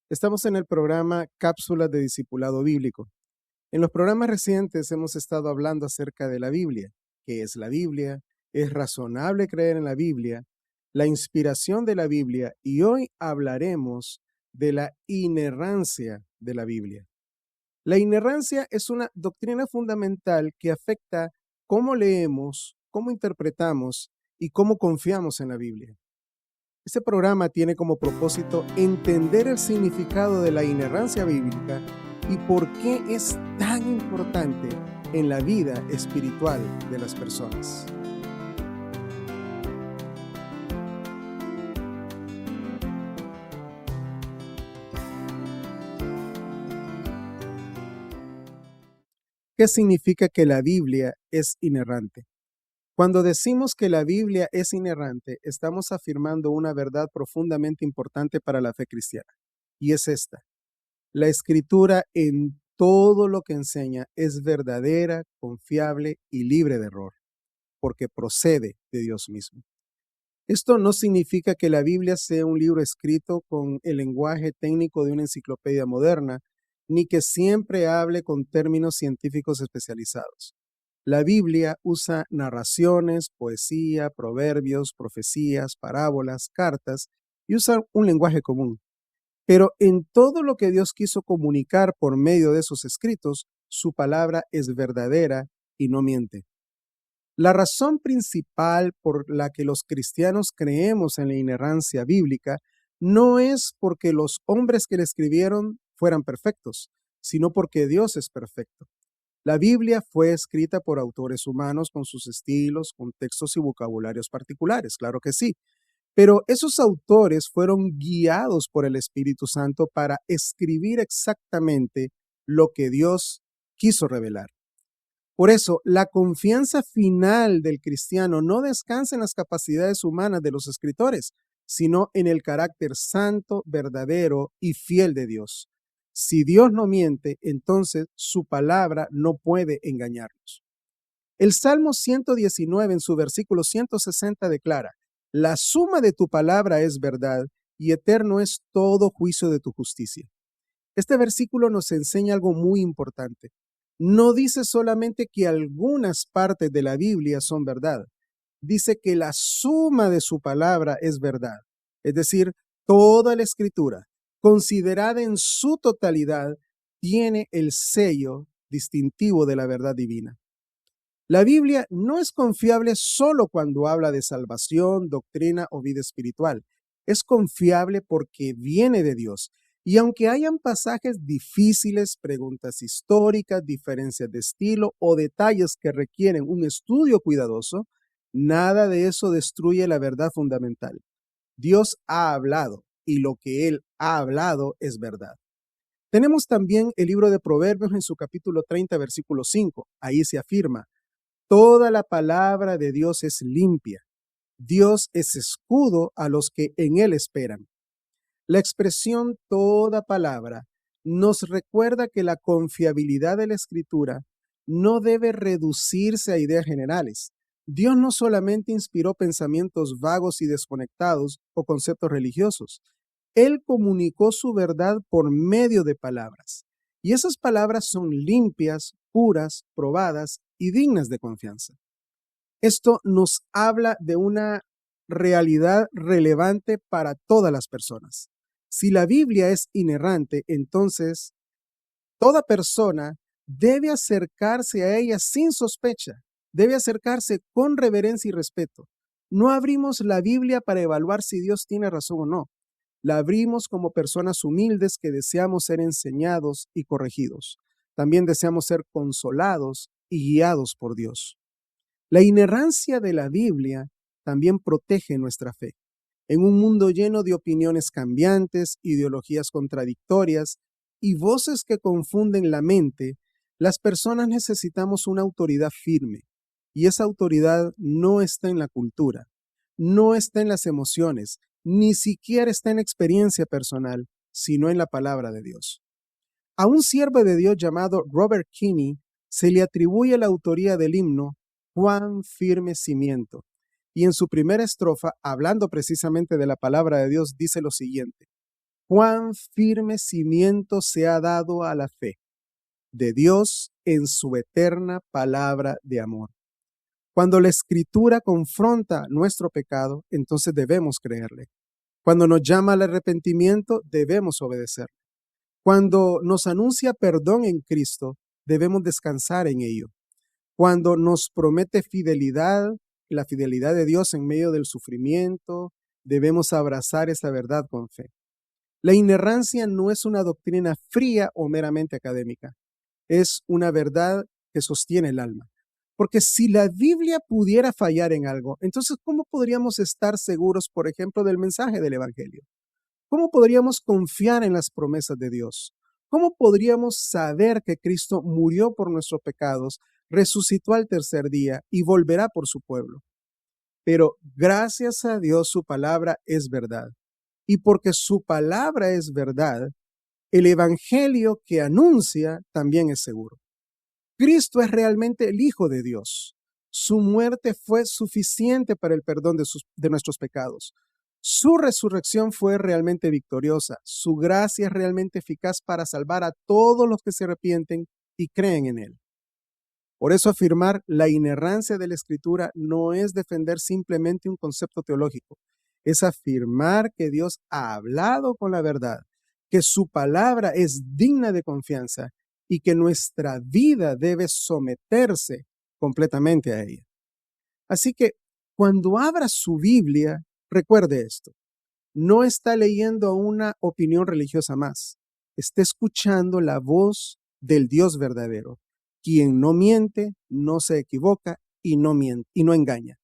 Estamos en el programa Cápsulas de Discipulado Bíblico. En los programas recientes hemos estado hablando acerca de la Biblia. ¿Qué es la Biblia? ¿Es razonable creer en la Biblia? La inspiración de la Biblia, y hoy hablaremos de la inerrancia de la Biblia. La inerrancia es una doctrina fundamental que afecta cómo leemos, cómo interpretamos y cómo confiamos en la Biblia. Este programa tiene como propósito entender el significado de la inerrancia bíblica y por qué es tan importante en la vida espiritual de las personas. ¿Qué significa que la Biblia es inerrante? Cuando decimos que la Biblia es inerrante, estamos afirmando una verdad profundamente importante para la fe cristiana, y es esta: la Escritura en todo lo que enseña es verdadera, confiable y libre de error, porque procede de Dios mismo. Esto no significa que la Biblia sea un libro escrito con el lenguaje técnico de una enciclopedia moderna, ni que siempre hable con términos científicos especializados. La Biblia usa narraciones, poesía, proverbios, profecías, parábolas, cartas y usa un lenguaje común. Pero en todo lo que Dios quiso comunicar por medio de esos escritos, su palabra es verdadera y no miente. La razón principal por la que los cristianos creemos en la inerrancia bíblica no es porque los hombres que la escribieron fueran perfectos, sino porque Dios es perfecto. La Biblia fue escrita por autores humanos con sus estilos, contextos y vocabularios particulares, claro que sí. Pero esos autores fueron guiados por el Espíritu Santo para escribir exactamente lo que Dios quiso revelar. Por eso, la confianza final del cristiano no descansa en las capacidades humanas de los escritores, sino en el carácter santo, verdadero y fiel de Dios. Si Dios no miente, entonces su palabra no puede engañarnos. El Salmo 119 en su versículo 160 declara: la suma de tu palabra es verdad y eterno es todo juicio de tu justicia. Este versículo nos enseña algo muy importante. No dice solamente que algunas partes de la Biblia son verdad. Dice que la suma de su palabra es verdad. Es decir, toda la escritura, considerada en su totalidad, tiene el sello distintivo de la verdad divina. La Biblia no es confiable solo cuando habla de salvación, doctrina o vida espiritual. Es confiable porque viene de Dios. Y aunque hayan pasajes difíciles, preguntas históricas, diferencias de estilo o detalles que requieren un estudio cuidadoso, nada de eso destruye la verdad fundamental. Dios ha hablado y lo que Él ha hablado es verdad. Tenemos también el libro de Proverbios en su capítulo 30, versículo 5. Ahí se afirma: toda la palabra de Dios es limpia. Dios es escudo a los que en Él esperan. La expresión toda palabra nos recuerda que la confiabilidad de la Escritura no debe reducirse a ideas generales. Dios no solamente inspiró pensamientos vagos y desconectados o conceptos religiosos. Él comunicó su verdad por medio de palabras. Y esas palabras son limpias, puras, probadas y dignas de confianza. Esto nos habla de una realidad relevante para todas las personas. Si la Biblia es inerrante, entonces toda persona debe acercarse a ella sin sospecha, debe acercarse con reverencia y respeto. No abrimos la Biblia para evaluar si Dios tiene razón o no. La abrimos como personas humildes que deseamos ser enseñados y corregidos. También deseamos ser consolados y guiados por Dios. La inerrancia de la Biblia también protege nuestra fe. En un mundo lleno de opiniones cambiantes, ideologías contradictorias y voces que confunden la mente, las personas necesitamos una autoridad firme. Y esa autoridad no está en la cultura, no está en las emociones, ni siquiera está en experiencia personal, sino en la palabra de Dios. A un siervo de Dios llamado Robert Kinney se le atribuye la autoría del himno Cuán firme cimiento. Y en su primera estrofa, hablando precisamente de la palabra de Dios, dice lo siguiente: cuán firme cimiento se ha dado a la fe de Dios en su eterna palabra de amor. Cuando la Escritura confronta nuestro pecado, entonces debemos creerle. Cuando nos llama al arrepentimiento, debemos obedecer. Cuando nos anuncia perdón en Cristo, debemos descansar en ello. Cuando nos promete fidelidad, la fidelidad de Dios en medio del sufrimiento, debemos abrazar esa verdad con fe. La inerrancia no es una doctrina fría o meramente académica. Es una verdad que sostiene el alma. Porque si la Biblia pudiera fallar en algo, entonces ¿cómo podríamos estar seguros, por ejemplo, del mensaje del Evangelio? ¿Cómo podríamos confiar en las promesas de Dios? ¿Cómo podríamos saber que Cristo murió por nuestros pecados, resucitó al tercer día y volverá por su pueblo? Pero gracias a Dios su palabra es verdad. Y porque su palabra es verdad, el Evangelio que anuncia también es seguro. Cristo es realmente el Hijo de Dios. Su muerte fue suficiente para el perdón de nuestros pecados. Su resurrección fue realmente victoriosa. Su gracia es realmente eficaz para salvar a todos los que se arrepienten y creen en Él. Por eso afirmar la inerrancia de la Escritura no es defender simplemente un concepto teológico. Es afirmar que Dios ha hablado con la verdad, que su palabra es digna de confianza y que nuestra vida debe someterse completamente a ella. Así que cuando abra su Biblia, recuerde esto, no está leyendo una opinión religiosa más, está escuchando la voz del Dios verdadero, quien no miente, no se equivoca y no engaña.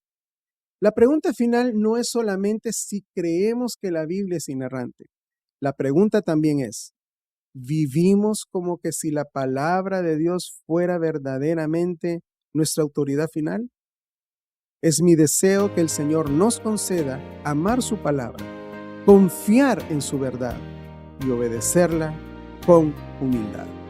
La pregunta final no es solamente si creemos que la Biblia es inerrante. La pregunta también es, ¿vivimos como que si la palabra de Dios fuera verdaderamente nuestra autoridad final? Es mi deseo que el Señor nos conceda amar su palabra, confiar en su verdad y obedecerla con humildad.